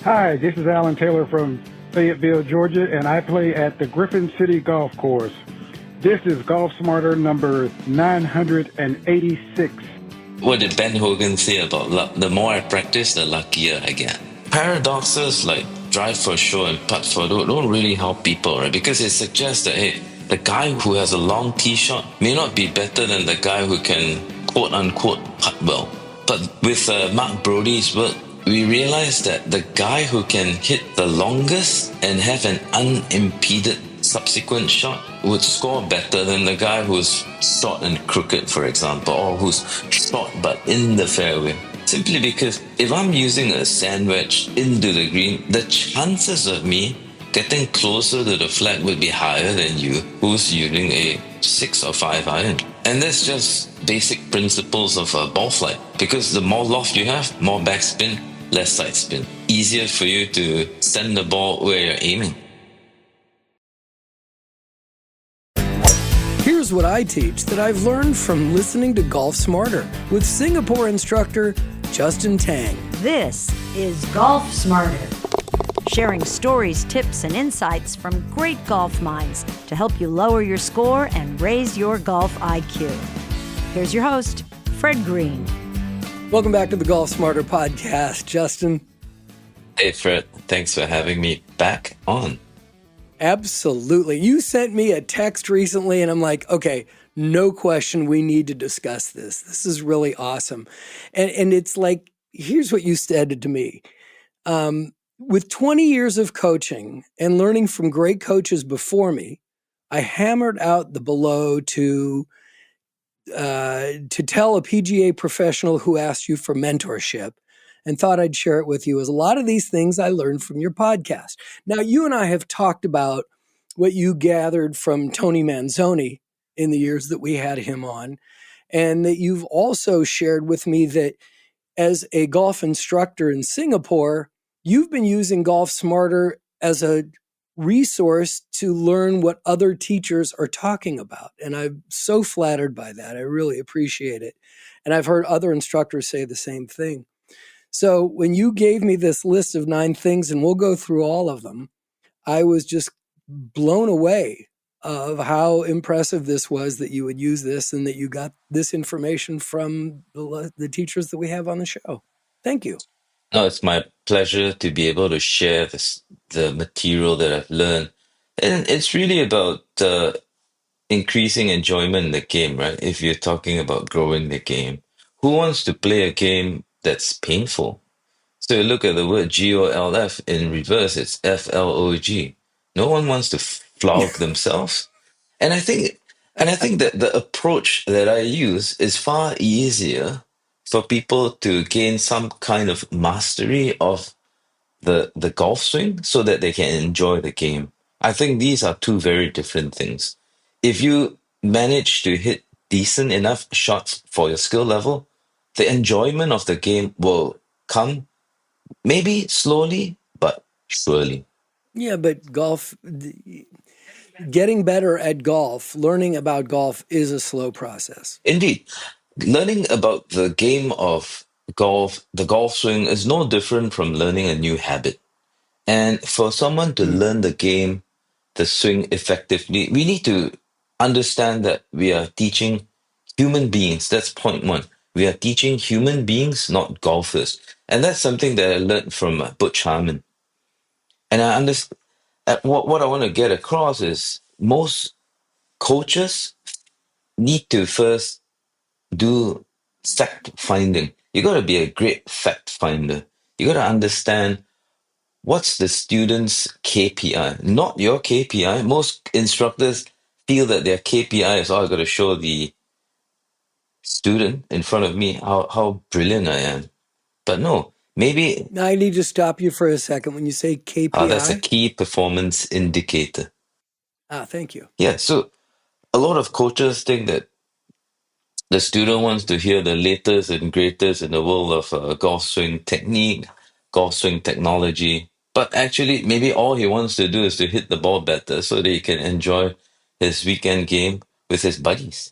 Hi, this is Alan Taylor from Fayetteville, Georgia, and I play at the Griffin City Golf Course. This is Golf Smarter number 986. What did Ben Hogan say about luck? The more I practice, the luckier I get. Paradoxes like drive for show and putt for don't really help people, right? Because it suggests that, hey, the guy who has a long tee shot may not be better than the guy who can quote unquote putt well. But with Mark Brody's work, we realized that the guy who can hit the longest and have an unimpeded subsequent shot would score better than the guy who's short and crooked, for example, or who's short but in the fairway. Simply because if I'm using a sand wedge into the green, the chances of me getting closer to the flag would be higher than you who's using a 6 or 5 iron. And that's just basic principles of ball flight. Because the more loft you have, more backspin, less side spin. Easier for you to send the ball where you're aiming. Here's what I teach that I've learned from listening to Golf Smarter with Singapore instructor Justin Tang. This is Golf Smarter, sharing stories, tips, and insights from great golf minds to help you lower your score and raise your golf IQ. Here's your host, Fred Green. Welcome back to the Golf Smarter podcast, Justin. Hey, Fred. Thanks for having me back on. Absolutely. You sent me a text recently, and I'm like, okay, no question, we need to discuss this. This is really awesome. And it's like, here's what you said to me. With 20 years of coaching and learning from great coaches before me, I hammered out the below to tell a PGA professional who asked you for mentorship and thought I'd share it with you, as a lot of these things I learned from your podcast. Now, you and I have talked about what you gathered from Tony Manzoni in the years that we had him on, and that you've also shared with me that as a golf instructor in Singapore, you've been using Golf Smarter as a resource to learn what other teachers are talking about. And I'm so flattered by that. I really appreciate it. And I've heard other instructors say the same thing. So when you gave me this list of 9 things, and we'll go through all of them, I was just blown away of how impressive this was that you would use this and that you got this information from the teachers that we have on the show. Thank you. No, it's my pleasure to be able to share the material that I've learned. And it's really about increasing enjoyment in the game, right? If you're talking about growing the game, who wants to play a game that's painful? So you look at the word GOLF in reverse, it's FLOG. No one wants to flog themselves. And I think that the approach that I use is far easier for people to gain some kind of mastery of the golf swing so that they can enjoy the game. I think these are two very different things. If you manage to hit decent enough shots for your skill level, the enjoyment of the game will come maybe slowly, but surely. Yeah, but golf, getting better at golf, learning about golf is a slow process. Indeed, learning about the game of golf, the golf swing, is no different from learning a new habit. And for someone to learn the game, the swing effectively, we need to understand that we are teaching human beings. That's point one. We are teaching human beings, not golfers. And that's something that I learned from Butch Harmon. And I understand what I want to get across is most coaches need to first do fact finding. You got to be a great fact finder. You got to understand what's the student's KPI, not your KPI. Most instructors feel that their KPI is, oh, I got to show the student in front of me how brilliant I am. But no, maybe I need to stop you for a second. When you say KPI, that's a key performance indicator. Thank you. Yeah, so a lot of coaches think that the student wants to hear the latest and greatest in the world of golf swing technique, golf swing technology. But actually, maybe all he wants to do is to hit the ball better so that he can enjoy his weekend game with his buddies.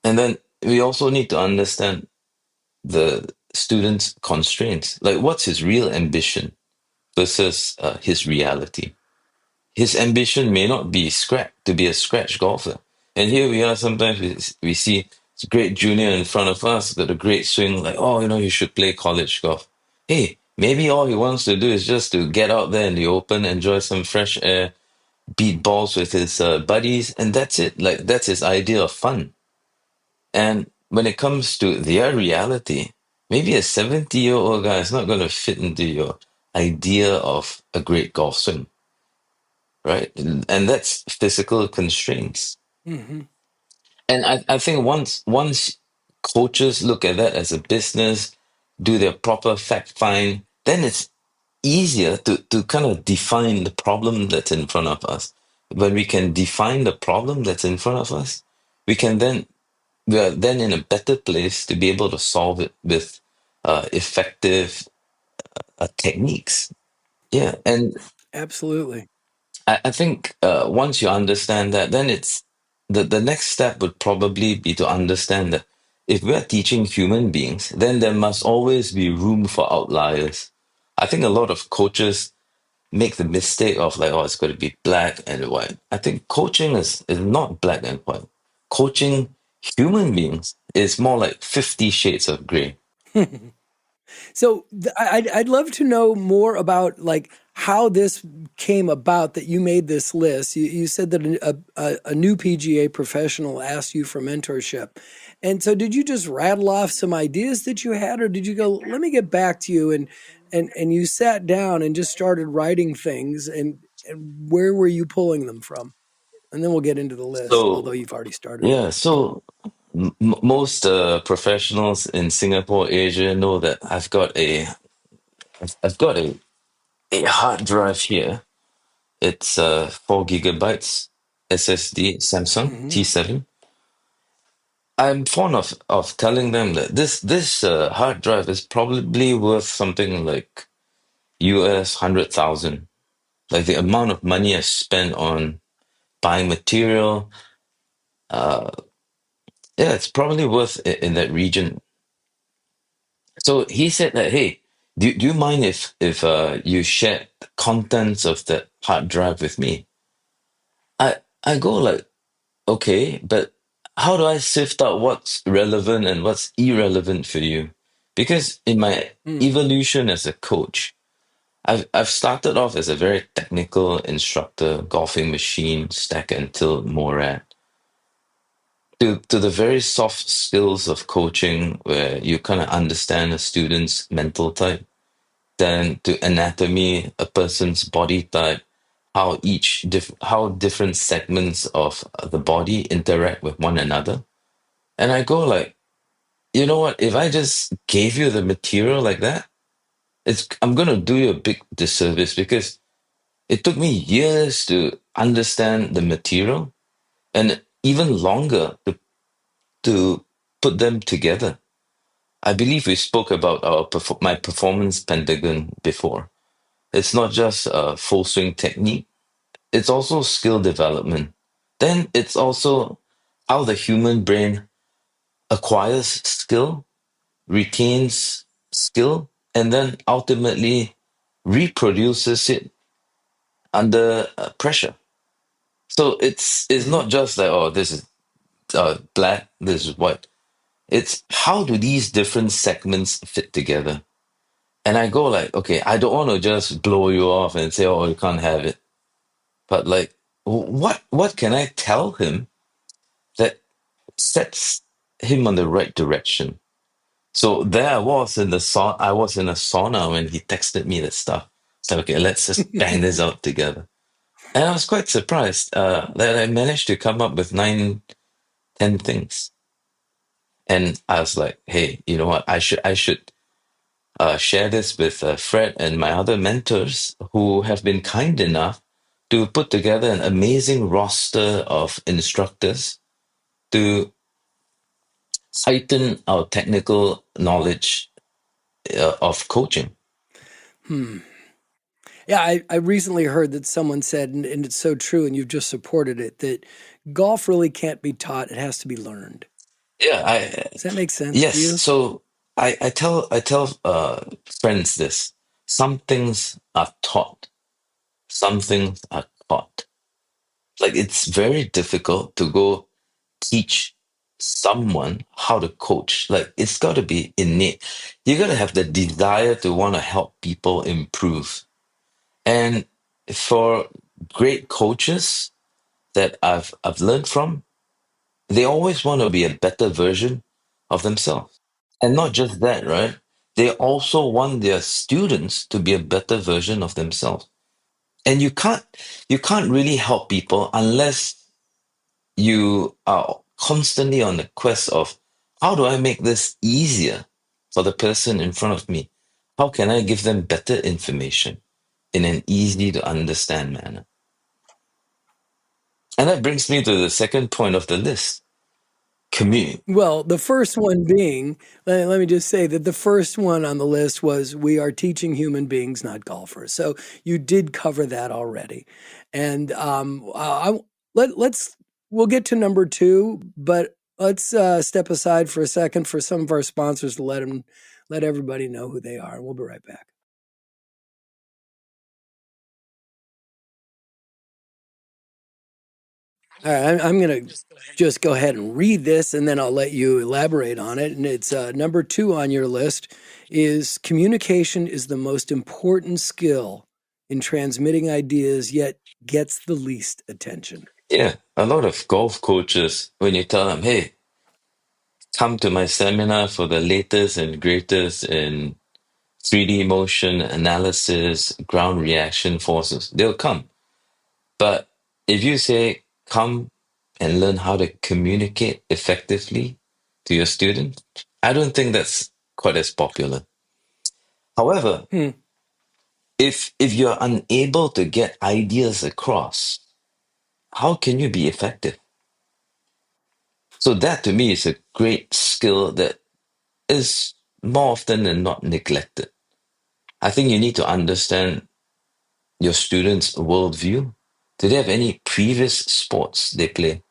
And then we also need to understand the student's constraints. Like, what's his real ambition? versus his reality. His ambition may not be to be a scratch golfer. And here we are, sometimes we see this great junior in front of us, got a great swing, like, oh, you should play college golf. Hey, maybe all he wants to do is just to get out there in the open, enjoy some fresh air, beat balls with his buddies, and that's it. Like, that's his idea of fun. And when it comes to their reality, maybe a 70-year-old guy is not going to fit into your idea of a great golf swing, right? And that's physical constraints. Mm-hmm. And I think once coaches look at that as a business, do their proper fact find, then it's easier to kind of define the problem that's in front of us. When we can define the problem that's in front of us, we can then we are then in a better place to be able to solve it with effective techniques. Yeah, and Absolutely. I think once you understand that, then it's the next step would probably be to understand that if we're teaching human beings, then there must always be room for outliers. I think a lot of coaches make the mistake of like, oh, it's got to be black and white. I think coaching is not black and white. Coaching human beings is more like 50 shades of gray. So I'd love to know more about like how this came about that you made this list. You said that a new PGA professional asked you for mentorship. And so did you just rattle off some ideas that you had, or did you go, let me get back to you, and you sat down and just started writing things, and where were you pulling them from? And then we'll get into the list, although So, you've already started. yeah, so most professionals in Singapore, Asia know that I've got a hard drive here. It's 4 gigabytes SSD Samsung Mm-hmm. T7. I'm fond of telling them that this hard drive is probably worth something like US 100,000. Like the amount of money I spent on buying material, uh, yeah, it's probably worth in that region. So he said that, hey, do you mind if you share the contents of that hard drive with me? I go like, okay, but how do I sift out what's relevant and what's irrelevant for you? Because in my Mm. evolution as a coach, I've started off as a very technical instructor, golfing machine, stack and tilt, Morad, to the very soft skills of coaching where you kind of understand a student's mental type, then to anatomy, a person's body type, how different segments of the body interact with one another. And I go like, you know what? If I just gave you the material like that, I'm gonna do you a big disservice because it took me years to understand the material and even longer to put them together. I believe we spoke about my performance pentagon before. It's not just a full swing technique, it's also skill development. Then it's also how the human brain acquires skill, retains skill, and then ultimately reproduces it under pressure. So it's Mm-hmm. not just like, oh, this is black, this is white. It's how do these different segments fit together? And I go like, okay, I don't want to just blow you off and say, oh, you can't have it. But like, what can I tell him that sets him on the right direction? So there I was in the I was in a sauna when he texted me that stuff. So okay, let's just bang this out together. And I was quite surprised that I managed to come up with 9, 10 things. And I was like, hey, you know what? I should share this with Fred and my other mentors who have been kind enough to put together an amazing roster of instructors to heighten our technical knowledge of coaching. Hmm. Yeah, I recently heard that someone said, and it's so true, and you've just supported it, that golf really can't be taught; it has to be learned. Yeah, I Does that make sense to yes. you? So I tell friends this. some things are taught, some things are taught. Like it's very difficult to go teach someone how to coach. Like it's got to be innate. You got to have the desire to want to help people improve. And for great coaches that I've learned from, they always want to be a better version of themselves. And not just that, right? They also want their students to be a better version of themselves. And you can't really help people unless you are constantly on the quest of how do I make this easier for the person in front of me? How can I give them better information in an easy to understand manner? And that brings me to the second point of the list, community. Well, the first one being, let me just say that the first one on the list was we are teaching human beings, not golfers. So you did cover that already. And we'll get to number two, but let's step aside for a second for some of our sponsors to let everybody know who they are. We'll be right back. All right, I'm going to just go ahead and read this, and then I'll let you elaborate on it. And it's number two on your list is communication is the most important skill in transmitting ideas, yet gets the least attention. Yeah, a lot of golf coaches, when you tell them, hey, come to my seminar for the latest and greatest in 3D motion analysis, ground reaction forces, they'll come. But if you say, come and learn how to communicate effectively to your student, I don't think that's quite as popular. However, if you're unable to get ideas across, how can you be effective? So that to me is a great skill that is more often than not neglected. I think you need to understand your students' worldview. Do they have any previous sports they play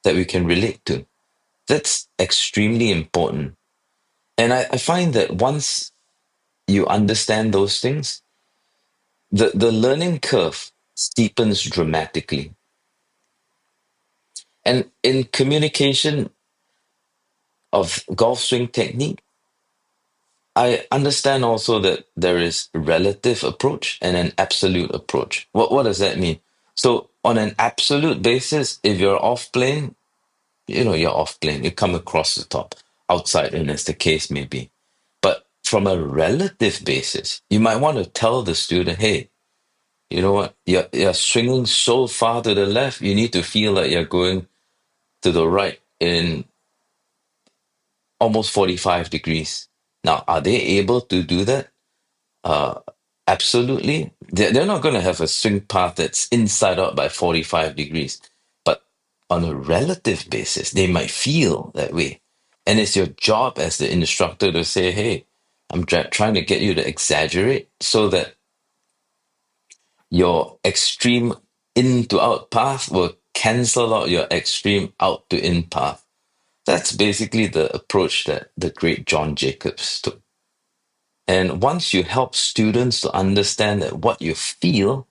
that we can relate to? That's extremely important. And I find that once you understand those things, the learning curve steepens dramatically. And in communication of golf swing technique, I understand also that there is a relative approach and an absolute approach. What does that mean? So on an absolute basis, if you're off plane, you're off plane. You come across the top, outside in as the case may be. But from a relative basis, you might want to tell the student, hey, you know what? You're swinging so far to the left, you need to feel like you're going to the right in almost 45 degrees. Now, are they able to do that? Uh, Absolutely. They're not going to have a swing path that's inside out by 45 degrees. But on a relative basis, they might feel that way. And it's your job as the instructor to say, hey, I'm trying to get you to exaggerate so that your extreme in to out path will cancel out your extreme out to in path. That's basically the approach that the great John Jacobs took. And once you help students to understand that what you feel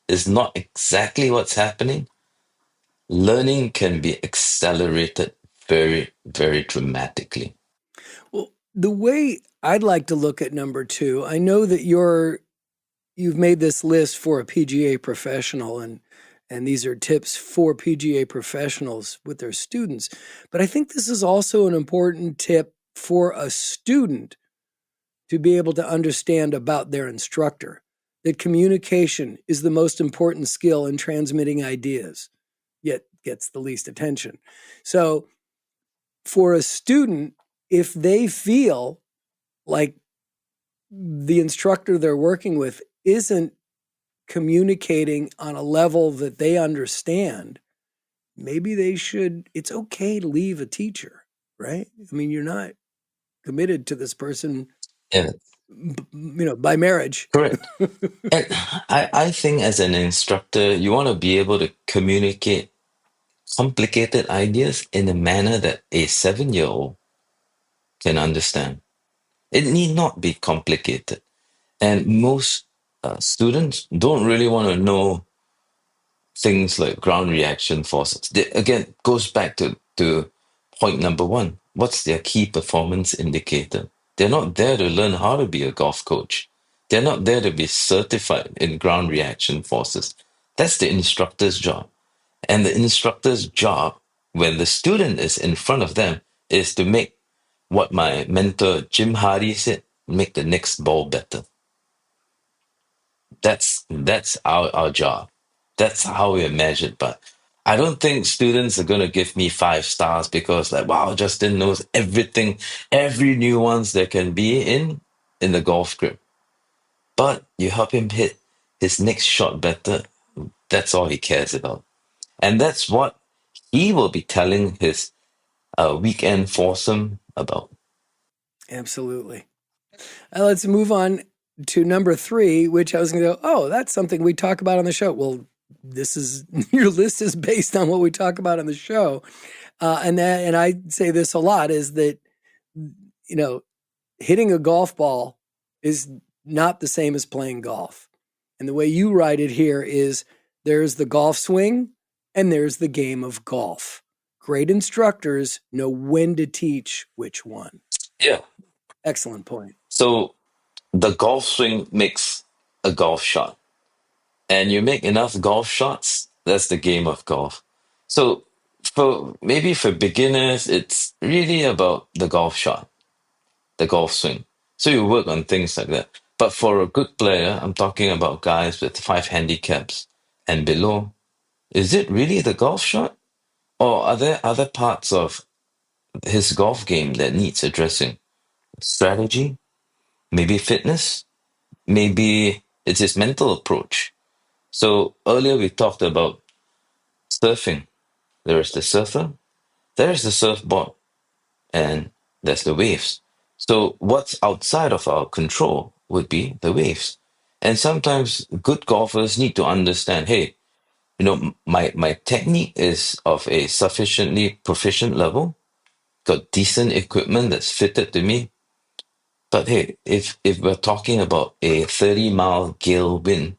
is not exactly what's happening, learning can be accelerated very, very dramatically. Well, the way I'd like to look at number two, I know that you've made this list for a PGA professional, and these are tips for PGA professionals with their students. But I think this is also an important tip for a student to be able to understand about their instructor, that communication is the most important skill in transmitting ideas, yet gets the least attention. So for a student, if they feel like the instructor they're working with isn't communicating on a level that they understand, maybe it's okay to leave a teacher, right? I mean, you're not committed to this person, Yeah, by marriage. correct. And I think as an instructor, you want to be able to communicate complicated ideas in a manner that a 7-year-old can understand. It need not be complicated. And most students don't really want to know things like ground reaction forces. Again, goes back to point number one. What's their key performance indicator? They're not there to learn how to be a golf coach. They're not there to be certified in ground reaction forces. That's the instructor's job. And the instructor's job, when the student is in front of them, is to make what my mentor Jim Hardy said, make the next ball better. That's our job. That's how we are measured. But I don't think students are gonna give me 5 stars because like wow, Justin knows everything, every nuance there can be in the golf grip. But you help him hit his next shot better. That's all he cares about. And that's what he will be telling his weekend foursome about. Absolutely. Let's move on to number 3, which I was going to go, oh, that's something we talk about on the show. Well, this is your list is based on what we talk about on the show. And I say this a lot is that, hitting a golf ball is not the same as playing golf. And the way you write it here is there's the golf swing and there's the game of golf. Great instructors know when to teach which one. Yeah. Excellent point. So the golf swing makes a golf shot. And you make enough golf shots, that's the game of golf. So for beginners, it's really about the golf shot, the golf swing. So you work on things like that. But for a good player, I'm talking about guys with 5 handicaps and below. Is it really the golf shot? Or are there other parts of his golf game that needs addressing? Strategy? Maybe fitness? Maybe it's his mental approach. So earlier we talked about surfing. There is the surfer, there is the surfboard, and there's the waves. So what's outside of our control would be the waves. And sometimes good golfers need to understand, hey, my technique is of a sufficiently proficient level, got decent equipment that's fitted to me. But hey, if we're talking about a 30-mile gale wind,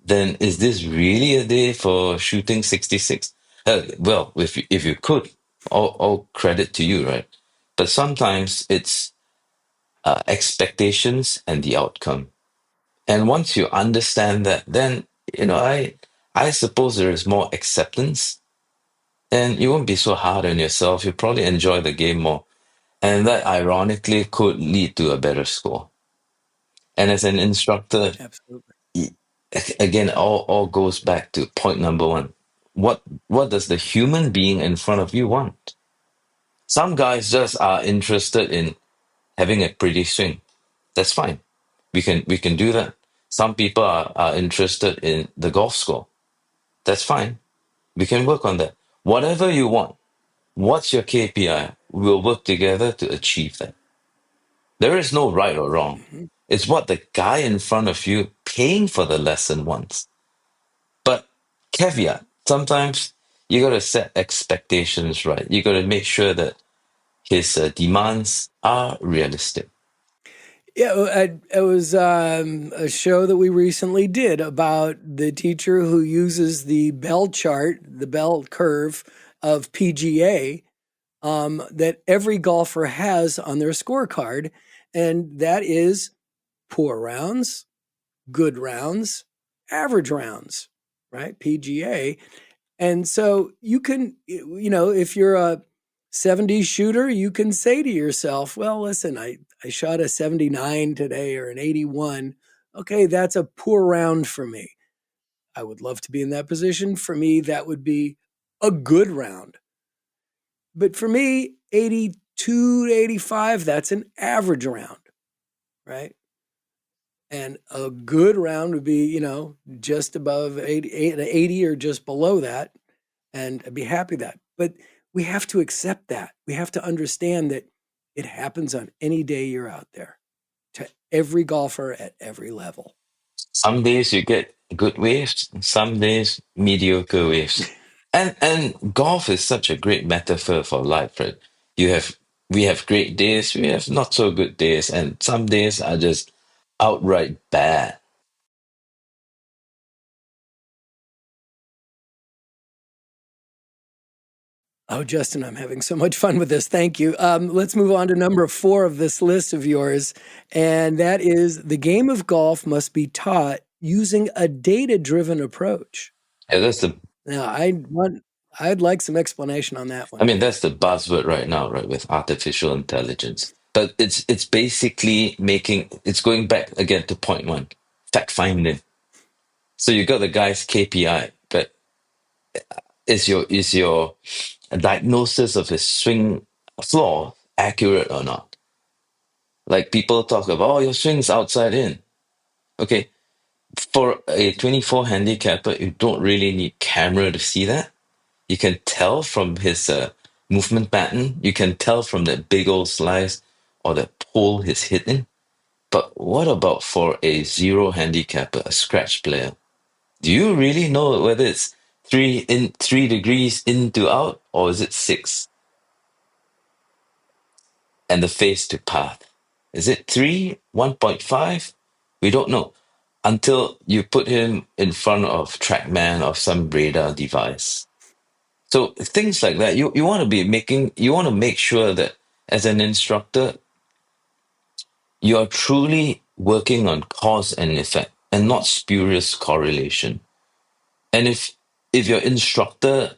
then is this really a day for shooting 66? Well, if you could, all credit to you, right? But sometimes it's expectations and the outcome. And once you understand that, then I suppose there is more acceptance, and you won't be so hard on yourself. You probably enjoy the game more, and that ironically could lead to a better score. And as an instructor, Absolutely. again, all goes back to point number one. What does the human being in front of you want? Some guys just are interested in having a pretty swing. That's fine. We can do that. Some people are interested in the golf score. That's fine. We can work on that. Whatever you want, what's your KPI? We'll work together to achieve that. There is no right or wrong. Mm-hmm. It's what the guy in front of you paying for the lesson wants. But caveat, sometimes you got to set expectations right. You got to make sure that his demands are realistic. Yeah, it was a show that we recently did about the teacher who uses the bell chart, the bell curve of PGA that every golfer has on their scorecard. And that is poor rounds, good rounds, average rounds, right? PGA. And so you can, if you're a 70 shooter, you can say to yourself, well, listen, I shot a 79 today or an 81. Okay, that's a poor round for me. I would love to be in that position. For me, that would be a good round. But for me, 82 to 85, that's an average round, right? And a good round would be, just above 80 or just below that. And I'd be happy with that. But we have to accept that. We have to understand that it happens on any day you're out there to every golfer at every level. Some days you get good waves, some days mediocre waves. And golf is such a great metaphor for life, right? You have we have great days, we have not so good days, and some days are just outright bad. Oh, Justin, I'm having so much fun with this. Thank you. Let's move on to number 4 of this list of yours. And that is the game of golf must be taught using a data-driven approach. Yeah, that's the Now, I'd like some explanation on that one. I mean, that's the buzzword right now, right, with artificial intelligence. But it's basically it's going back again to point one, fact finding. So you got the guy's KPI, but is your diagnosis of his swing flaw accurate or not? Like people talk about, oh, your swing's outside in. Okay, for a 24 handicapper, you don't really need camera to see that. You can tell from his movement pattern. You can tell from that big old slice or that pole he's hitting. But what about for a zero handicapper, a scratch player? Do you really know whether it's 3 degrees in to out or is it 6? And the face to path. Is it 3, 1.5? We don't know until you put him in front of TrackMan or some radar device. So things like that, you want to you want to make sure that as an instructor, you are truly working on cause and effect and not spurious correlation. And if your instructor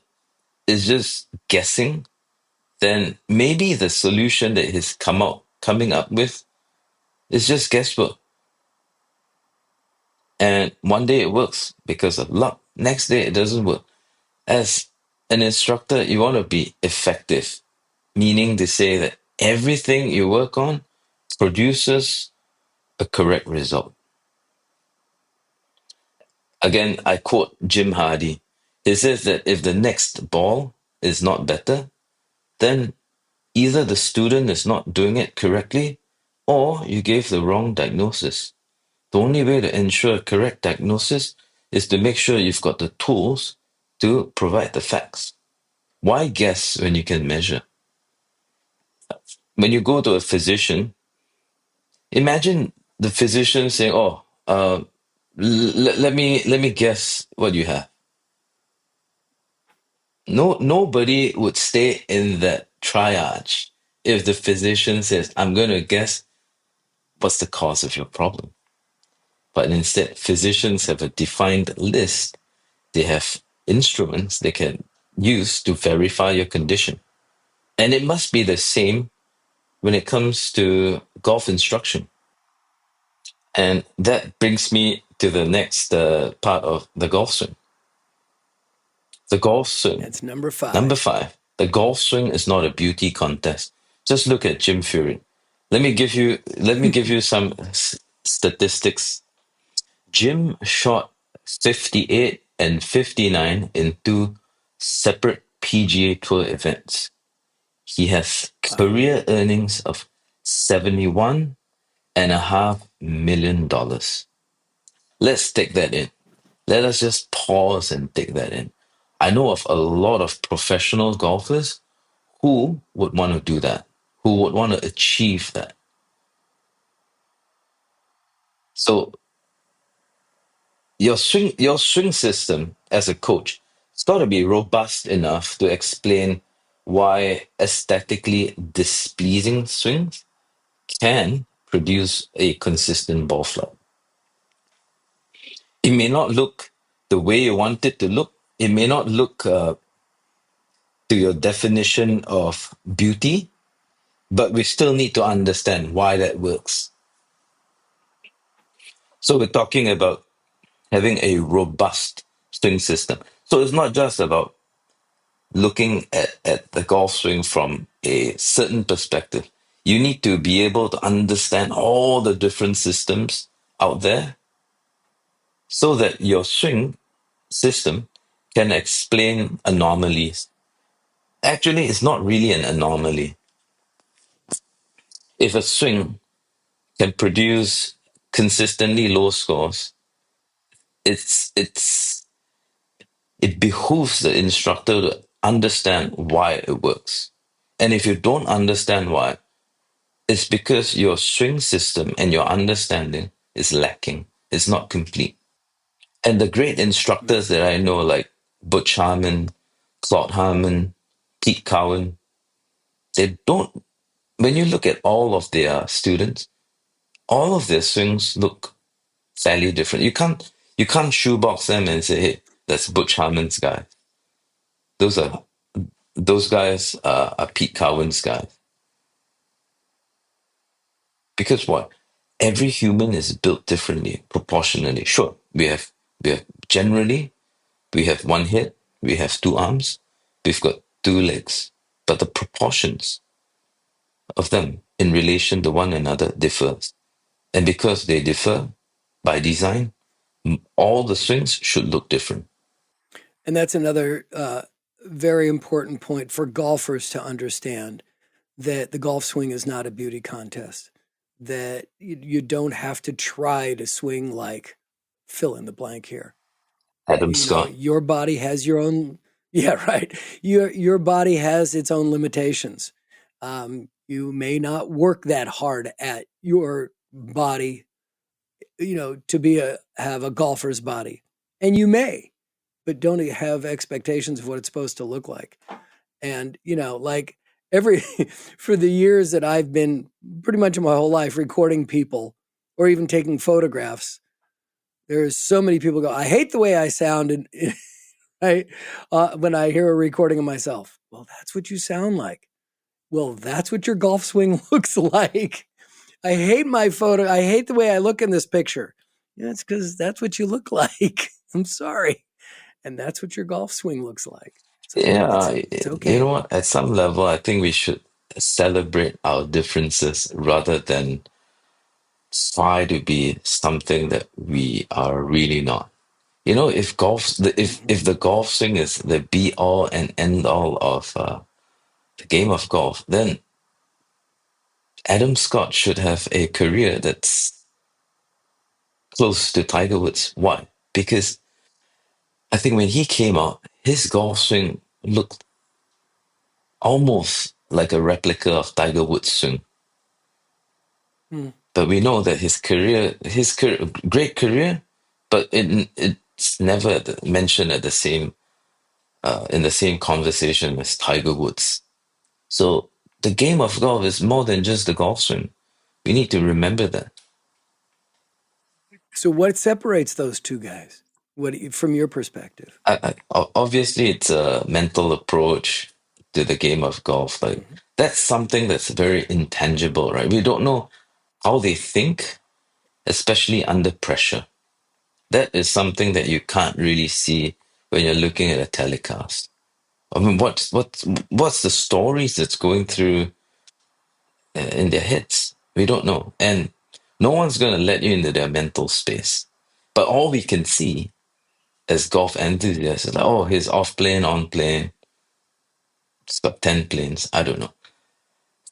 is just guessing, then maybe the solution that he's coming up with is just guesswork. And one day it works because of luck. Next day it doesn't work. As an instructor, you want to be effective, meaning to say that everything you work on produces a correct result. Again, I quote Jim Hardy. He says that if the next ball is not better, then either the student is not doing it correctly or you gave the wrong diagnosis. The only way to ensure a correct diagnosis is to make sure you've got the tools to provide the facts. Why guess when you can measure? When you go to a physician, imagine the physician saying, "Oh, let me guess what you have." Nobody would stay in that triage if the physician says, "I'm going to guess what's the cause of your problem." But instead, physicians have a defined list. They have instruments they can use to verify your condition. And it must be the same when it comes to golf instruction. And that brings me to the next part of the golf swing. The golf swing. That's number 5. Number 5. The golf swing is not a beauty contest. Just look at Jim Furyk. Let me give you some statistics. Jim shot 58 and 59 in 2 separate PGA Tour events. He has career earnings of $71.5 million. Let's take that in. Let us just pause and take that in. I know of a lot of professional golfers who would want to do that, who would want to achieve that. So your swing system as a coach, it's got to be robust enough to explain why aesthetically displeasing swings can produce a consistent ball flight. It may not look the way you want it to look. It may not look to your definition of beauty, but we still need to understand why that works. So we're talking about having a robust swing system. So it's not just about looking at the golf swing from a certain perspective. You need to be able to understand all the different systems out there so that your swing system can explain anomalies. Actually, it's not really an anomaly. If a swing can produce consistently low scores, it behooves the instructor to understand why it works. And if you don't understand why, it's because your swing system and your understanding is lacking. It's not complete. And the great instructors that I know, like Butch Harmon, Claude Harmon, Pete Cowan, they don't, when you look at all of their students, all of their swings look fairly different. You can't shoebox them and say, hey, that's Butch Harmon's guy. Those guys are Pete Cowan's guys. Because what? Every human is built differently, proportionally. Sure, we have generally we have one head, we have two arms, we've got two legs, but the proportions of them in relation to one another differs. And because they differ by design, all the swings should look different. And that's another very important point for golfers to understand, that the golf swing is not a beauty contest, that you don't have to try to swing like fill in the blank here. Adam Scott. Your body has your own, yeah, right. Your body has its own limitations. You may not work that hard at your body, to have a golfer's body, and you may, but don't have expectations of what it's supposed to look like. And, like every, for the years that I've been pretty much my whole life recording people or even taking photographs, there's so many people go, I hate the way I sound. And right. When I hear a recording of myself, well, that's what you sound like. Well, that's what your golf swing looks like. I hate my photo. I hate the way I look in this picture. Yeah, it's because that's what you look like. I'm sorry. And that's what your golf swing looks like. So Yeah, it's you know okay. what? At some level, I think we should celebrate our differences rather than try to be something that we are really not. If Mhm. if the golf swing is the be all and end all of the game of golf, then Adam Scott should have a career that's close to Tiger Woods. Why? Because I think when he came out, his golf swing looked almost like a replica of Tiger Woods' swing. Mm. But we know that his career, great career, but it's never mentioned at the same in the same conversation as Tiger Woods. So the game of golf is more than just the golf swing. We need to remember that. So what separates those two guys? From your perspective? Obviously, it's a mental approach to the game of golf. Like Mhm. that's something that's very intangible, right? We don't know how they think, especially under pressure. That is something that you can't really see when you're looking at a telecast. I mean, what's the stories that's going through in their heads? We don't know, and no one's going to let you into their mental space. But all we can see as golf enthusiasts is like, oh, he's off plane, on plane. It's got 10 planes. I don't know.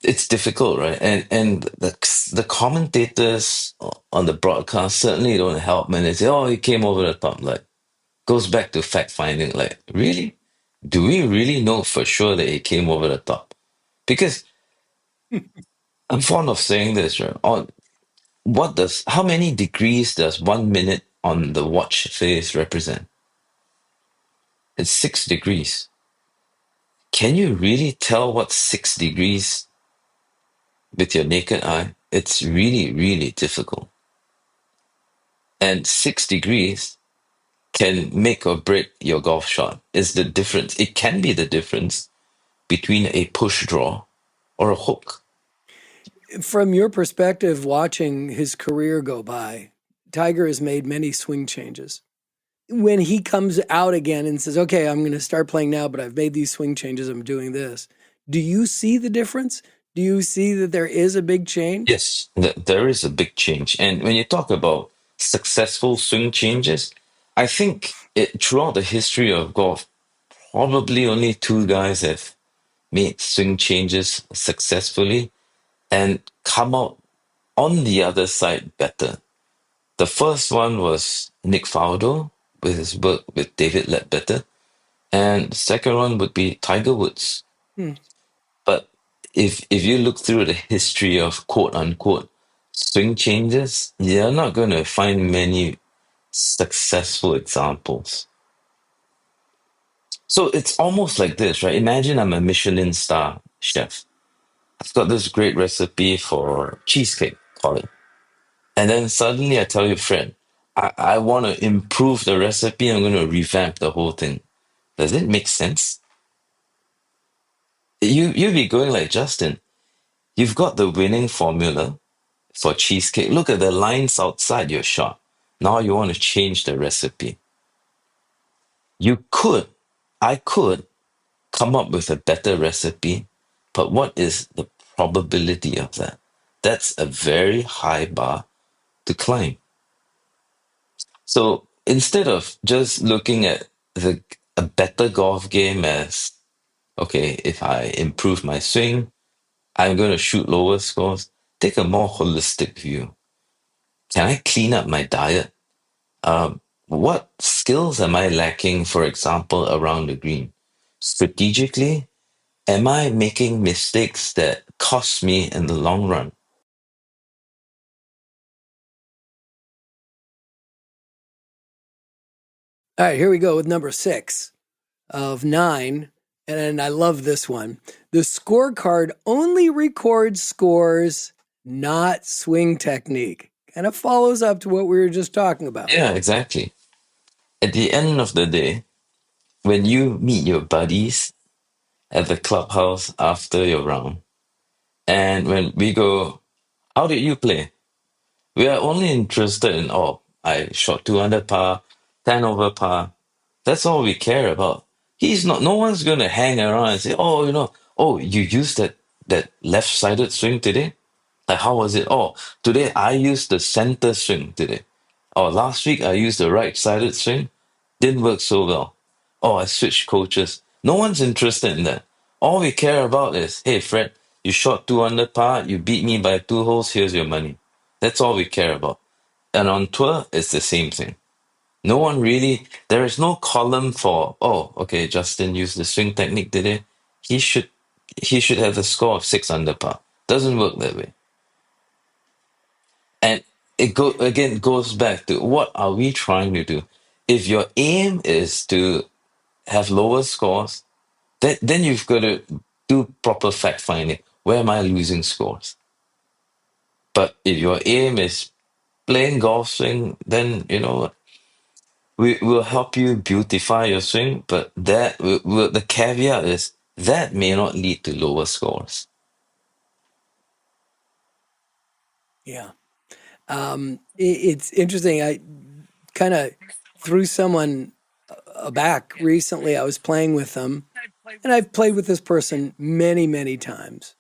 It's difficult, right? And the commentators on the broadcast certainly don't help when they say, oh, he came over the top. Like, goes back to fact finding. Like, really? Do we really know for sure that he came over the top? Because I'm fond of saying this, right? How many degrees does 1 minute on the watch face represent? It's 6 degrees. Can you really tell what's 6 degrees with your naked eye? It's really, really difficult. And 6 degrees can make or break your golf shot. Is the difference. It can be the difference between a push draw or a hook. From your perspective, watching his career go by, Tiger has made many swing changes. When he comes out again and says, okay, I'm going to start playing now, but I've made these swing changes, I'm doing this. Do you see the difference? Do you see that there is a big change? Yes, there is a big change. And when you talk about successful swing changes, I think throughout the history of golf, probably only two guys have made swing changes successfully and come out on the other side better. The first one was Nick Faldo with his work with David Ledbetter, and the second one would be Tiger Woods. Hmm. But if you look through the history of quote unquote swing changes, you're not going to find many successful examples. So it's almost like this, right? Imagine I'm a Michelin star chef. I've got this great recipe for cheesecake, call it. And then suddenly I tell you, friend, I want to improve the recipe. I'm going to revamp the whole thing. Does it make sense? You'd be going like, Justin, you've got the winning formula for cheesecake. Look at the lines outside your shop. Now you want to change the recipe. You could, I could come up with a better recipe, but what is the probability of that? That's a very high bar to climb. So instead of just looking at a better golf game as, okay, if I improve my swing, I'm going to shoot lower scores, take a more holistic view. Can I clean up my diet? What skills am I lacking, for example, around the green? Strategically, am I making mistakes that cost me in the long run? All right, here we go with number 6 of 9. And I love this one. The scorecard only records scores, not swing technique. Kind of follows up to what we were just talking about. Yeah, exactly. At the end of the day, when you meet your buddies at the clubhouse after your round, and when we go, how did you play? We are only interested in, oh, I shot 2 under par, 10 over par. That's all we care about. No one's going to hang around and say, oh, oh, you used that left-sided swing today? Like, how was it? Oh, today I used the center swing today. Oh, last week I used the right-sided swing. Didn't work so well. Oh, I switched coaches. No one's interested in that. All we care about is, hey, Fred, you shot 2 under par, you beat me by 2 holes, here's your money. That's all we care about. And on tour, it's the same thing. No one really, there is no column for, oh, okay, Justin used the swing technique today. He should have a score of 6 under par. Doesn't work that way. And it goes back to what are we trying to do? If your aim is to have lower scores, then you've got to do proper fact finding. Where am I losing scores? But if your aim is playing golf swing, then you know what? We will help you beautify your swing, but the caveat is that may not lead to lower scores. Yeah. It's interesting. I kind of threw someone aback recently. I was playing with them, and I've played with this person many, many times.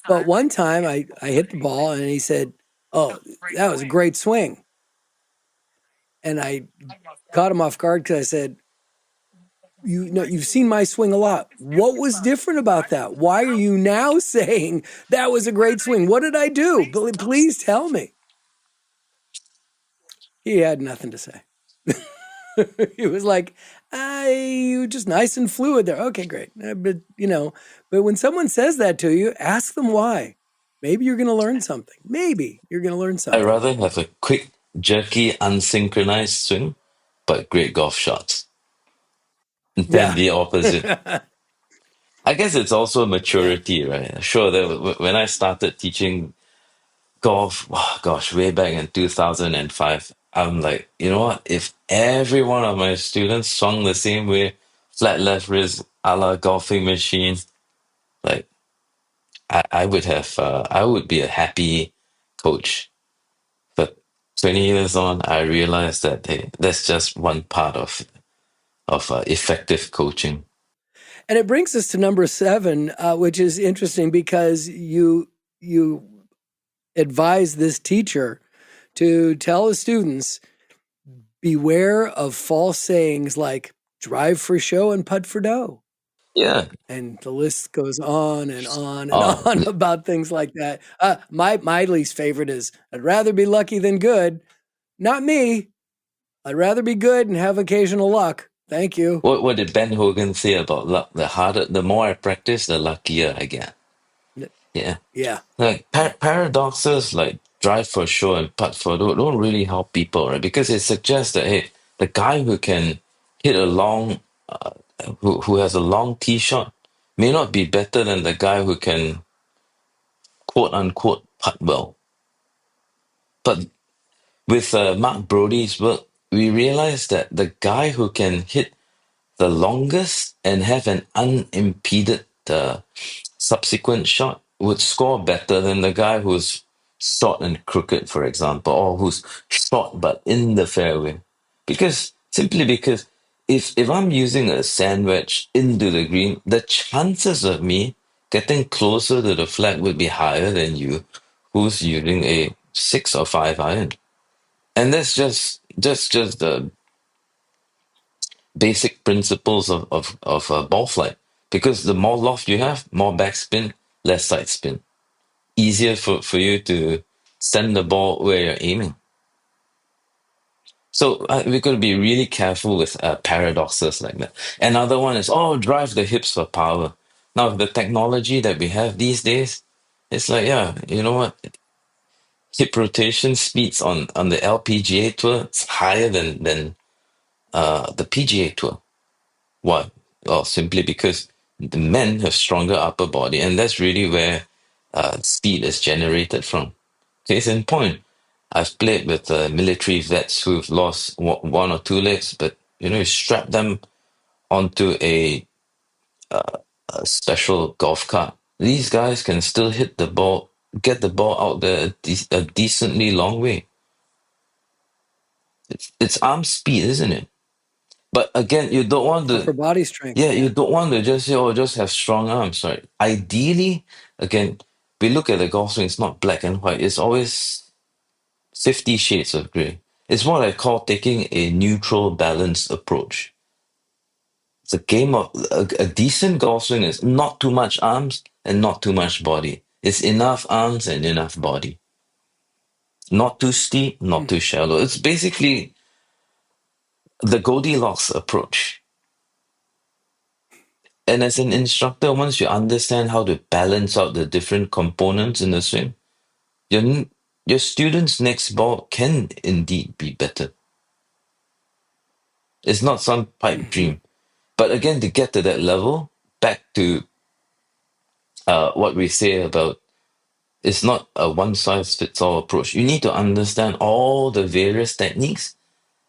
But one time I hit the ball and he said, "Oh, that was a great swing." And I caught him off guard because I said, "You know, you've seen my swing a lot. What was different about that? Why are you now saying that was a great swing? What did I do? Please tell me." He had nothing to say. He was like, you were just nice and fluid there. Okay, great. But when someone says that to you, ask them why. Maybe you're going to learn something. Maybe you're going to learn I'd something. rather have a quick, jerky, unsynchronized swing, but great golf shots than Yeah. the opposite. I guess it's also maturity, right? Sure, when I started teaching golf, oh, gosh, way back in 2005, I'm like, you know what? If every one of my students swung the same way, flat left wrist, a la golfing machine, like I would be a happy coach. But 20 years on, I realized that, hey, that's just one part of effective coaching. And it brings us to number 7, which is interesting because you advise this teacher to tell the students, beware of false sayings like drive for show and putt for dough. Yeah. And the list goes on and on and Oh, on about things like that. My least favorite is I'd rather be lucky than good. Not me. I'd rather be good and have occasional luck. Thank you. what did Ben Hogan say about luck? The more I practice, the luckier I get. Yeah. Yeah. Like paradoxes like drive for show and putt for don't really help people, right? Because it suggests that hey, the guy who can hit a long, who has a long tee shot may not be better than the guy who can quote unquote putt well. But with Mark Brody's work, we realized that the guy who can hit the longest and have an unimpeded subsequent shot would score better than the guy who's short and crooked, for example, or who's short but in the fairway. Simply because if I'm using a sand wedge into the green, the chances of me getting closer to the flag would be higher than you, who's using a 6 or 5 iron. And that's just the basic principles of ball flight. Because the more loft you have, more backspin, less side spin. Easier for you to send the ball where you're aiming. So we're going to be really careful with paradoxes like that. Another one is, oh, drive the hips for power. Now, with the technology that we have these days, it's like, yeah, you know what? Hip rotation speeds on the LPGA tour is higher than the PGA tour. Why? Well, simply because the men have stronger upper body, and that's really where speed is generated from. Case in point, I've played with military vets who've lost one or two legs, but you strap them onto a special golf cart. These guys can still hit the ball, get the ball out there a decently long way. It's arm speed, isn't it? But again, you don't want to. Upper body strength. Yeah, Yeah. you don't want to just say, oh, just have strong arms, right? Ideally, again, we look at the golf swing, it's not black and white. It's always 50 shades of gray. It's what I call taking a neutral, balanced approach. It's a game of a decent golf swing is not too much arms and not too much body. It's enough arms and enough body. Not too steep, not too shallow. It's basically the Goldilocks approach. And as an instructor, once you understand how to balance out the different components in the swing, your, your students' next ball can indeed be better. It's not some pipe dream. But again, to get to that level, back to what we say about it's not a one size fits all approach. You need to understand all the various techniques.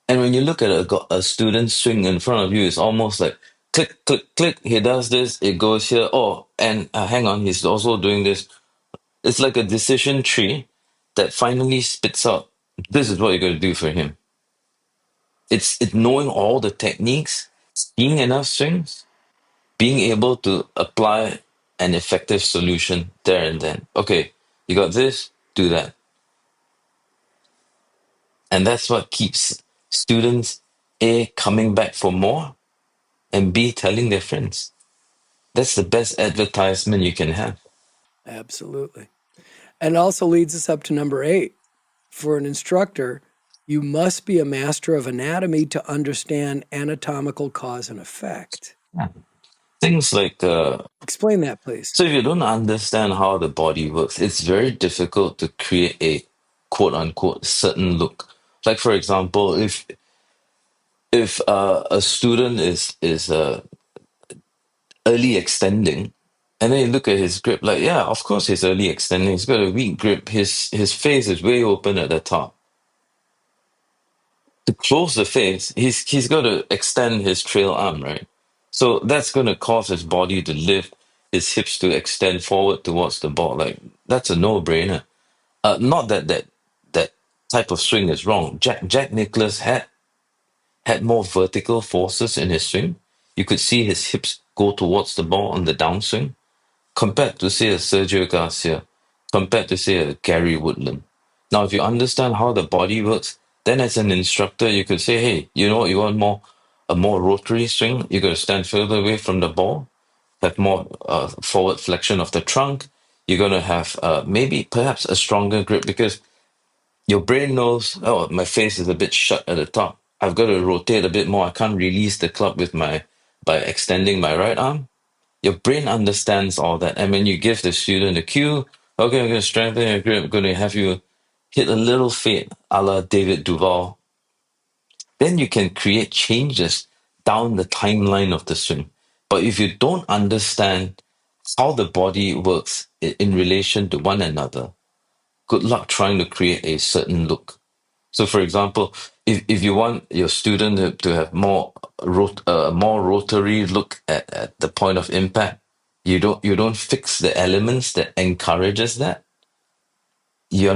And when you look at a student swing in front of you, it's almost like click, click, click. He does this, it goes here. Oh, and hang on, he's also doing this. It's like a decision tree that finally spits out, this is what you're going to do for him. It's knowing all the techniques, seeing enough swings, being able to apply an effective solution there and then. Okay, you got this, do that. And that's what keeps students, A, coming back for more, and B, telling their friends. That's the best advertisement you can have. Absolutely. And it also leads us up to number 8. For an instructor, you must be a master of anatomy to understand anatomical cause and effect. Yeah. Things like Explain that, please. so if you don't understand how the body works, it's very difficult to create a quote unquote certain look. Like for example, if a student is early extending, and then you look at his grip, like yeah, of course he's early extending. He's got a weak grip. His face is way open at the top. To close the face, he's got to extend his trail arm, right? So that's going to cause his body to lift, his hips to extend forward towards the ball. Like that's a no-brainer. Not that type of swing is wrong. Jack Nicklaus had more vertical forces in his swing. You could see his hips go towards the ball on the downswing, compared to say a Sergio Garcia, compared to say a Gary Woodland. Now, if you understand how the body works, then as an instructor, you could say, hey, you know what, you want a more rotary swing, you got to stand further away from the ball, have more forward flexion of the trunk. You're going to have maybe perhaps a stronger grip because your brain knows, oh, my face is a bit shut at the top. I've got to rotate a bit more. I can't release the club by extending my right arm. your brain understands all that. And when you give the student a cue, okay, I'm going to strengthen your grip, I'm going to have you hit a little fade a la David Duval, then you can create changes down the timeline of the swing. But if you don't understand how the body works in relation to one another, good luck trying to create a certain look. So, for example, if you want your student to have more rotary look at the point of impact, you don't fix the elements that encourages that. You're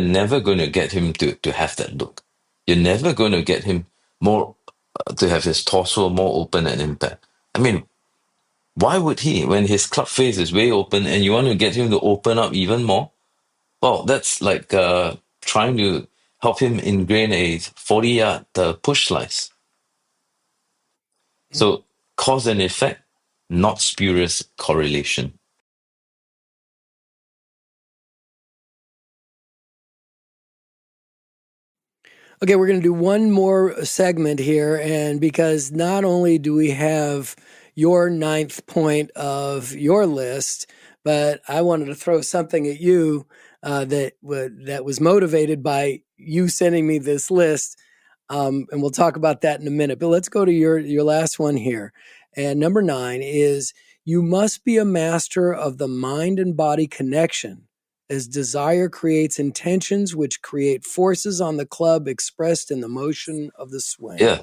never going to get him to have that look. You're never going to get him more to have his torso more open at impact. I mean, why would he when his club face is way open and you want to get him to open up even more? Well, that's like trying to help him ingrain a 40-yard push slice. So cause and effect, not spurious correlation. Okay, we're going to do one more segment here. And because not only do we have your ninth point of your list, but I wanted to throw something at you that was motivated by you sending me this list. And we'll talk about that in a minute. But let's go to your last one here. And number 9 is you must be a master of the mind and body connection, as desire creates intentions which create forces on the club expressed in the motion of the swing. Yeah,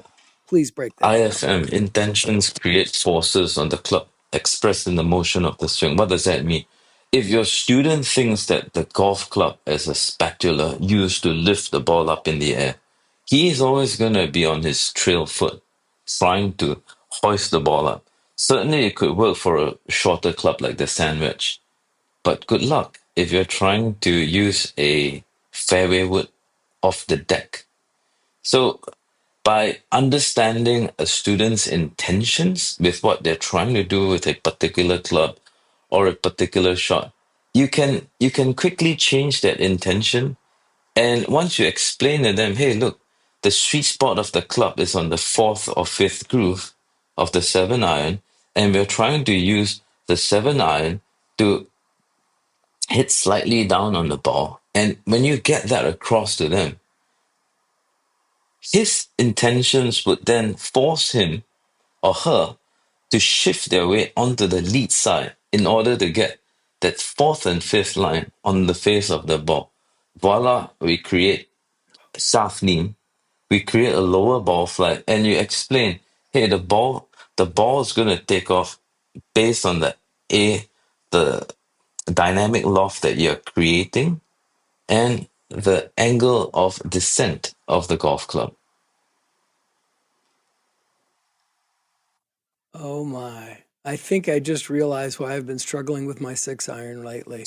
Please break that down. IFM, intentions create forces on the club expressed in the motion of the swing. What does that mean? If your student thinks that the golf club is a spatula used to lift the ball up in the air, he is always going to be on his trail foot, trying to hoist the ball up. Certainly, it could work for a shorter club like the sandwich, but good luck if you're trying to use a fairway wood off the deck. So, by understanding a student's intentions with what they're trying to do with a particular club or a particular shot, you can quickly change that intention. And once you explain to them, hey, look, the sweet spot of the club is on the fourth or fifth groove of the 7-iron, and we're trying to use the 7-iron to hit slightly down on the ball. And when you get that across to them, his intentions would then force him or her to shift their weight onto the lead side in order to get that fourth and fifth line on the face of the ball. Voila, we create safety, we create a lower ball flight, and you explain, hey, the ball is going to take off based on the dynamic loft that you're creating and the angle of descent of the golf club. Oh my. I think I just realized why I've been struggling with my 6-iron lately.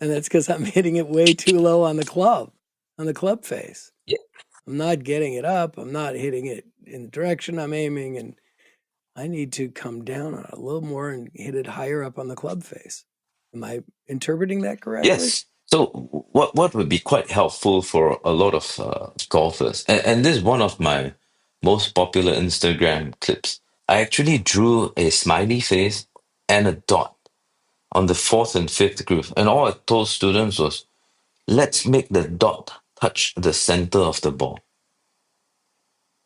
And that's because I'm hitting it way too low on the club face. Yeah. I'm not getting it up. I'm not hitting it in the direction I'm aiming. And I need to come down on it a little more and hit it higher up on the club face. Am I interpreting that correctly? Yes. So what would be quite helpful for a lot of golfers, and this is one of my most popular Instagram clips. I actually drew a smiley face and a dot on the fourth and fifth groove, and all I told students was, let's make the dot touch the center of the ball.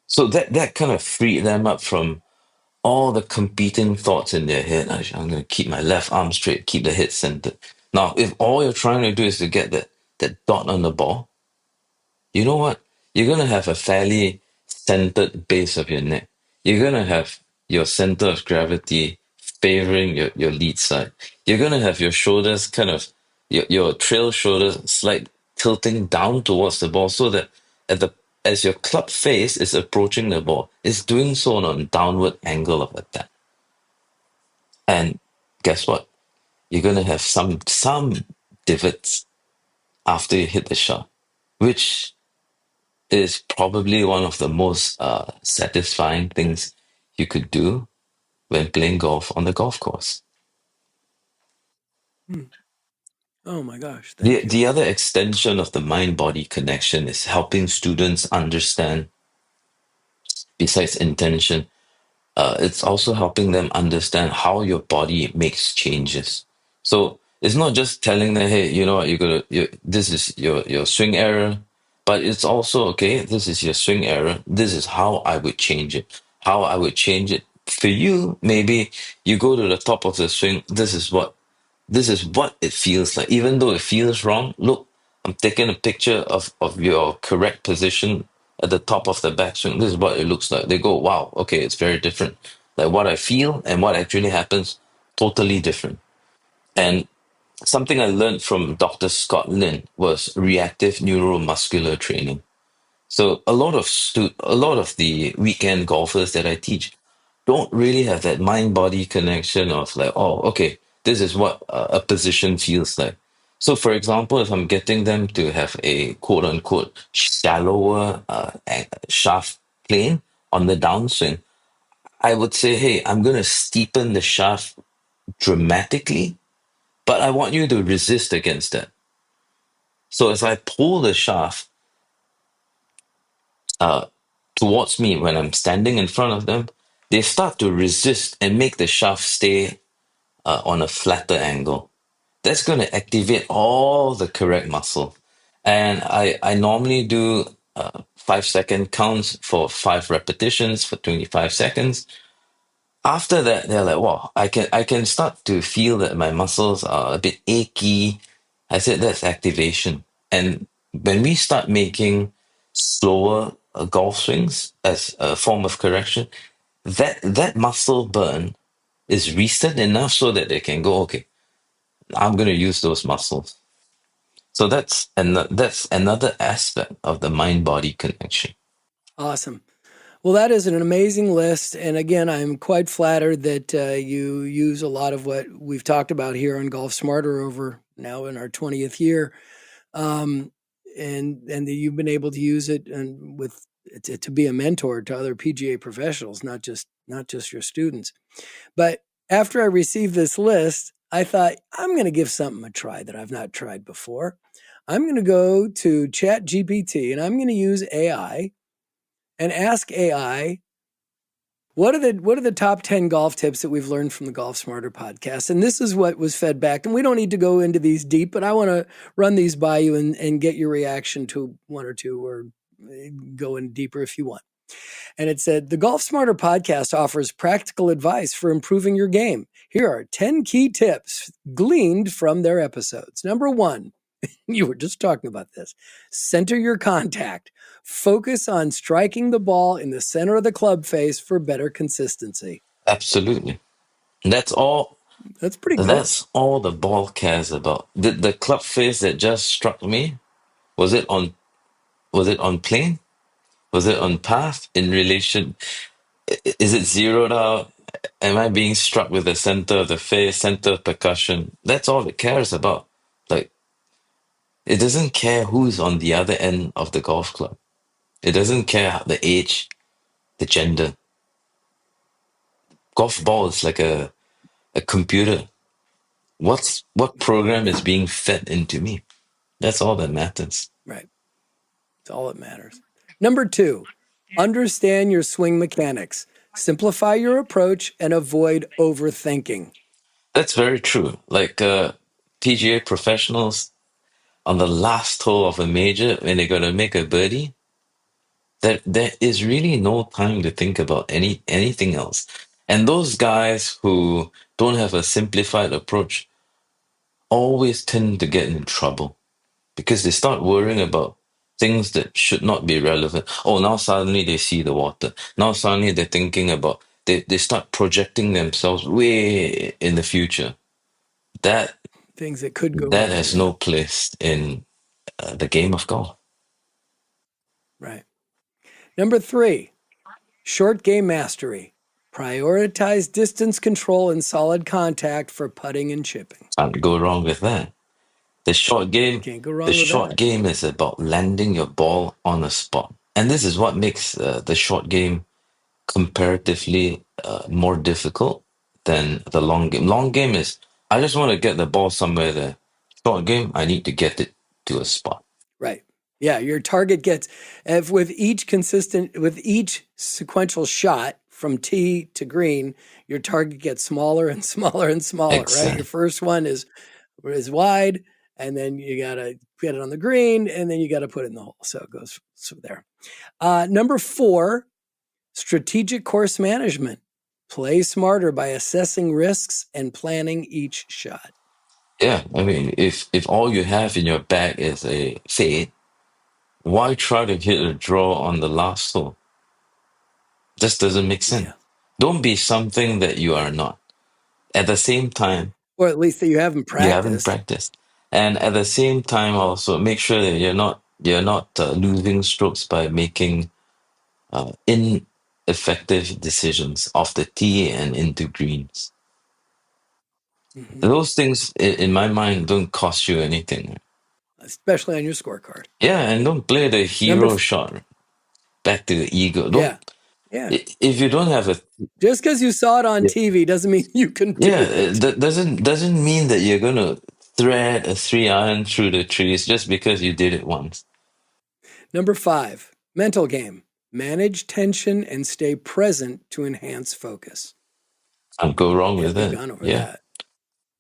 So that kind of freed them up from all the competing thoughts in their head. I'm going to keep my left arm straight, keep the head centered. Now, if all you're trying to do is to get that dot on the ball, you know what? You're going to have a fairly centered base of your neck. You're going to have your center of gravity favoring your lead side. You're going to have your shoulders your trail shoulders slight tilting down towards the ball so that as your club face is approaching the ball, it's doing so on a downward angle of attack. And guess what? You're going to have some divots after you hit the shot, which is probably one of the most satisfying things you could do when playing golf on the golf course. Hmm. Oh my gosh, The, thank you. the other extension of the mind-body connection is helping students understand, besides intention, it's also helping them understand how your body makes changes. So it's not just telling them, hey, you know what, this is your swing error, but it's also, okay, this is your swing error. This is how I would change it. How I would change it. For you, maybe you go to the top of the swing. This is what it feels like. Even though it feels wrong, look, I'm taking a picture of your correct position at the top of the backswing. This is what it looks like. They go, wow, okay, it's very different. Like what I feel and what actually happens, totally different. And something I learned from Dr. Scott Lin was reactive neuromuscular training. So a lot of the weekend golfers that I teach don't really have that mind body connection of like, oh, okay, this is what a position feels like. So, for example, if I'm getting them to have a quote unquote shallower shaft plane on the downswing, I would say, hey, I'm going to steepen the shaft dramatically, but I want you to resist against that. So, as I pull the shaft towards me when I'm standing in front of them, they start to resist and make the shaft stay on a flatter angle. That's going to activate all the correct muscle. And I normally do 5-second counts for 5 repetitions for 25 seconds. After that, they're like, wow, I can start to feel that my muscles are a bit achy. I said that's activation. And when we start making slower golf swings as a form of correction, that muscle burn is recent enough so that they can go, okay, I'm going to use those muscles. So that's another aspect of the mind body connection. Awesome. Well, that is an amazing list. And again, I'm quite flattered that you use a lot of what we've talked about here on Golf Smarter over now in our 20th year. And that you've been able to use it and to be a mentor to other PGA professionals, not just your students. But after I received this list, I thought I'm going to give something a try that I've not tried before. I'm going to go to Chat GPT and I'm going to use AI and ask AI, what are the top 10 golf tips that we've learned from the Golf Smarter podcast? And this is what was fed back. And we don't need to go into these deep, but I want to run these by you and get your reaction to one or two, or go in deeper if you want. And it said, the Golf Smarter podcast offers practical advice for improving your game. Here are 10 key tips gleaned from their episodes. Number 1, you were just talking about this. Center your contact. Focus on striking the ball in the center of the club face for better consistency. Absolutely. That's all. That's pretty good. That's all the ball cares about. The club face that just struck me, was it on plane? Was it on path? In relation, is it zeroed out? Am I being struck with the center of the face, center of percussion? That's all it cares about. Like, it doesn't care who's on the other end of the golf club. It doesn't care the age, the gender. Golf ball is like a computer. What program is being fed into me? That's all that matters. Right. It's all that matters. Number 2, understand your swing mechanics. Simplify your approach and avoid overthinking. That's very true. Like PGA professionals on the last hole of a major, when they're gonna make a birdie, there is really no time to think about anything else. And those guys who don't have a simplified approach always tend to get in trouble because they start worrying about things that should not be relevant. Oh, now suddenly they see the water. Now suddenly they're thinking about, they start projecting themselves way in the future. That Things that could go that wrong. has Yeah. no place in the game of golf. Right. Number 3, short game mastery. Prioritize distance control and solid contact for putting and chipping. Can't go wrong with that. The short game, Can't go wrong the with short that. game is about landing your ball on a spot, and this is what makes the short game comparatively more difficult than the long game. Long game is, I just want to get the ball somewhere there. Short game, I need to get it to a spot. Right. Yeah, your target gets, with each sequential shot, from tee to green, your target gets smaller and smaller and smaller, right? Exactly. Your first one is wide, and then you got to get it on the green, and then you got to put it in the hole. So it goes from there. Number 4, strategic course management. Play smarter by assessing risks and planning each shot. Yeah, I mean, if all you have in your bag is a fade, why try to hit a draw on the last hole? Just doesn't make sense. Yeah. Don't be something that you are not. At the same time, Or at least that you haven't you haven't practiced. practiced, and at the same time, also make sure that you're not losing strokes by making ineffective decisions off the tee and into greens. Mm-hmm. Those things, in my mind, don't cost you anything. Especially on your scorecard. Yeah, and don't play the Number, hero shot back to the ego. Don't. yeah, yeah. If you don't have a Just because you saw it on yeah, TV doesn't mean you can do it. that doesn't mean that you're gonna thread a 3-iron through the trees just because you did it once. Number 5, mental game. Manage tension and stay present to enhance focus. Can't go wrong Yeah, with we've it. gone over Yeah. that.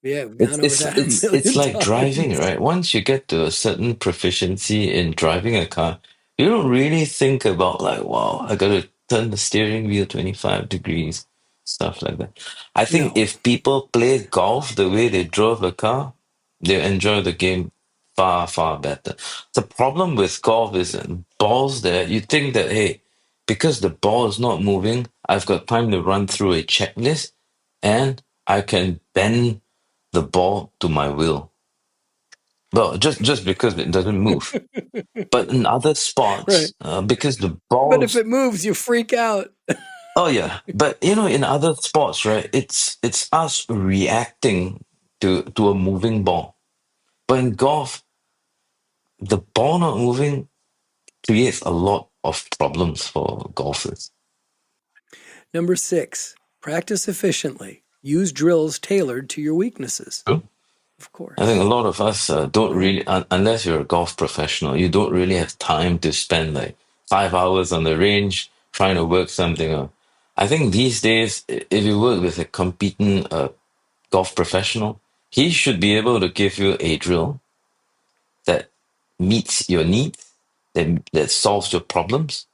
Yeah, we've It's gone over it's that a it's it's million like driving, times. right? Once you get to a certain proficiency in driving a car, you don't really think about like, wow, I gotta turn the steering wheel 25 degrees, stuff like that. I think No. if people play golf the way they drove a car, they enjoy the game far, far better. The problem with golf is Yeah. that balls there, you think that, hey, because the ball is not moving, I've got time to run through a checklist and I can bend the ball to my will. Well, just because it doesn't move. But in other Right. sports, because the But if balls, it moves, you freak out. oh yeah, but in other sports, right? It's us reacting to a moving ball. But in golf, the ball not moving creates a lot of problems for golfers. Number 6, practice efficiently. Use drills tailored to your weaknesses. True. Of I think a course. lot of us don't Right. really, unless you're a golf professional, you don't really have time to spend like 5 hours on the range trying to work something out. I think these days, if you work with a competent golf professional, he should be able to give you a drill that meets your needs, that solves your problems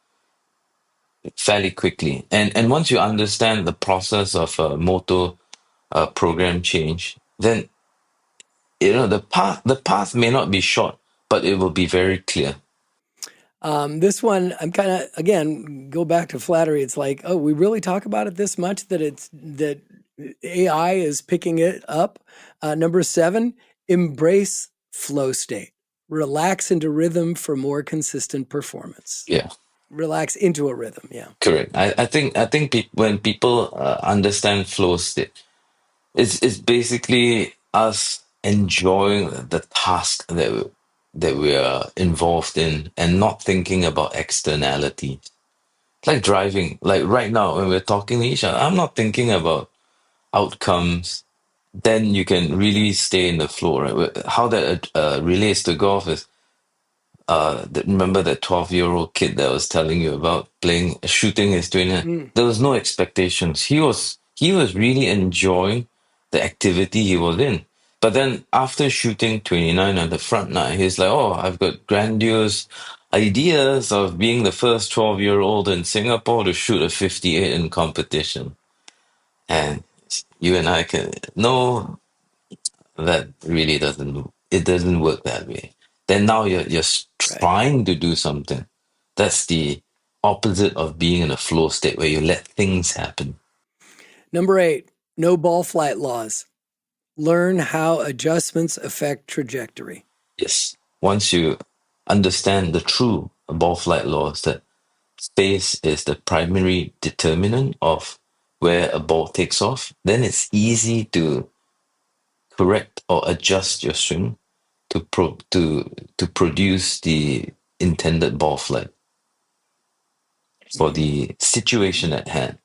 fairly quickly. And once you understand the process of a motor program change, then the path may not be short, but it will be very clear. This one, I'm kind of, again, go back to flattery. It's like, oh, we really talk about it this much that AI is picking it up. Number 7, embrace flow state. Relax into rhythm for more consistent performance. Yeah, Relax into a rhythm. Yeah. correct. I think when people understand flow state, it's basically us enjoying the task that we are involved in and not thinking about externality. Like driving, like right now when we're talking to each other, I'm not thinking about outcomes. Then you can really stay in the flow, right? How that relates to golf is remember that 12-year-old kid that I was telling you about playing shooting his 20. Mm. There was no expectations. He was really enjoying the activity he was in. But then after shooting 29 on the front nine, he's like, oh, I've got grandiose ideas of being the first 12-year-old in Singapore to shoot a 58 in competition. And you and I can no, that really doesn't work that way. Then now you're Right. trying to do something. That's the opposite of being in a flow state where you let things happen. Number 8, no ball flight laws. Learn how adjustments affect trajectory. Yes. Once you understand the true ball flight laws that space is the primary determinant of where a ball takes off, then it's easy to correct or adjust your swing to produce the intended ball flight for Mm-hmm. the situation at hand.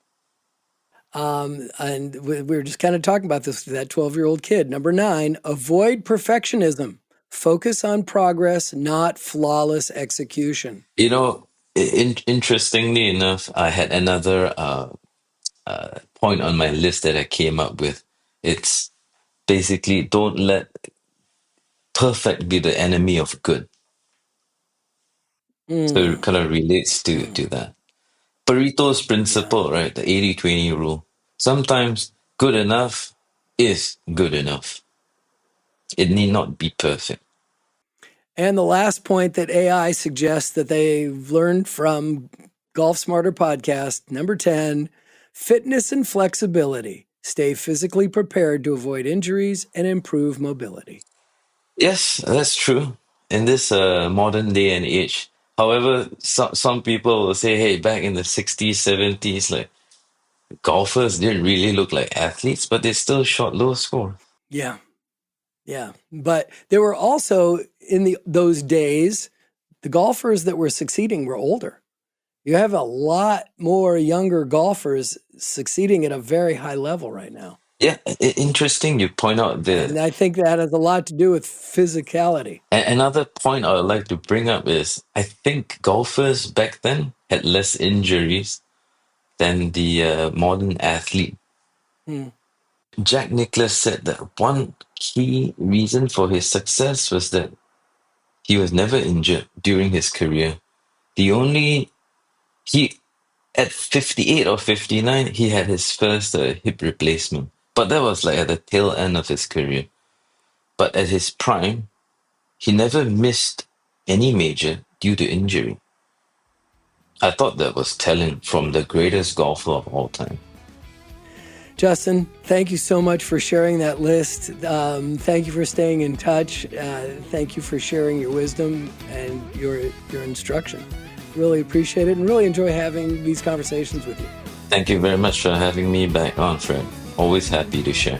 And we were just kind of talking about this with that 12-year-old kid. Number 9, avoid perfectionism. Focus on progress, not flawless execution. Interestingly enough, I had another point on my list that I came up with. It's basically don't let perfect be the enemy of good. So it kind of relates to that. Pareto's Yeah. principle, right? The 80-20 rule. Sometimes good enough is good enough. It need not be perfect. And the last point that AI suggests that they've learned from Golf Smarter podcast, number 10, fitness and flexibility. Stay physically prepared to avoid injuries and improve mobility. Yes, that's true. In this modern day and age. However, some people will say, hey, back in the 60s, 70s, like golfers didn't really look like athletes, but they still shot low score. Yeah. Yeah. But there were also in those days, the golfers that were succeeding were older. You have a lot more younger golfers succeeding at a very high level right now. Yeah, interesting you point out And I think that has a lot to do with physicality. another point I would like to bring up is I think golfers back then had less injuries than the modern athlete. Hmm. Jack Nicklaus said that one key reason for his success was that he was never injured during his career. The only he at 58 or 59 he had his first hip replacement, but that was like at the tail end of his career. But at his prime, he never missed any major due to injury. I thought that was telling from the greatest golfer of all time. Justin, thank you so much for sharing that list. Thank you for staying in touch. Thank you for sharing your wisdom and your instruction. Really appreciate it and really enjoy having these conversations with you. Thank you very much for having me back on, Fred. Always happy to share.